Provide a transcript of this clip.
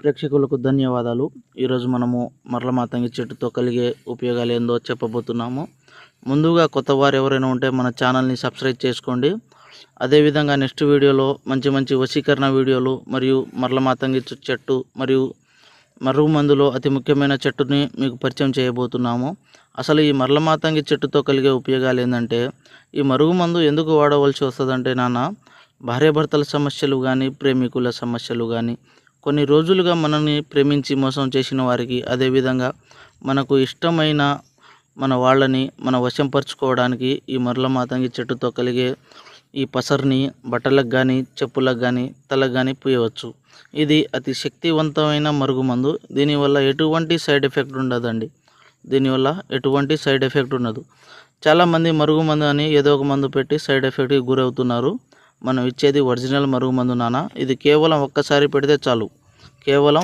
ప్రేక్షకులకు ధన్యవాదాలు. ఈరోజు మనము మరల మాతంగి చెట్టుతో కలిగే ఉపయోగాలు ఏందో చెప్పబోతున్నాము. ముందుగా కొత్త వారు ఎవరైనా ఉంటే మన ఛానల్ని సబ్స్క్రైబ్ చేసుకోండి. అదేవిధంగా నెక్స్ట్ వీడియోలో మంచి మంచి వశీకరణ వీడియోలు మరియు మరల మాతంగి చెట్టు మరియు మరుగు మందులో అతి ముఖ్యమైన చెట్టుని మీకు పరిచయం చేయబోతున్నాము. అసలు ఈ మరల మాతంగి చెట్టుతో కలిగే ఉపయోగాలు ఏంటంటే, ఈ మరుగు మందు ఎందుకు వాడవలసి వస్తుందంటే భార్యాభర్తల సమస్యలు కానీ, ప్రేమికుల సమస్యలు కానీ, కొన్ని రోజులుగా మనల్ని ప్రేమించి మోసం చేసిన వారికి, అదేవిధంగా మనకు ఇష్టమైన మన వాళ్ళని మన వశంపరుచుకోవడానికి ఈ మరల మాతంగి చెట్టుతో కలిగే ఈ పసర్ని బట్టలకు కానీ, చెప్పులకు కానీ, తలకు కానీ పూయవచ్చు. ఇది అతి శక్తివంతమైన మరుగుమందు. దీనివల్ల ఎటువంటి సైడ్ ఎఫెక్ట్ ఉండదండి. ఉండదు. చాలామంది మరుగుమందు అని ఏదో ఒక మందు పెట్టి సైడ్ ఎఫెక్ట్కి గురవుతున్నారు. మనం ఇచ్చేది ఒరిజినల్ మరుగుమందు ఇది కేవలం ఒక్కసారి పెడితే చాలు. కేవలం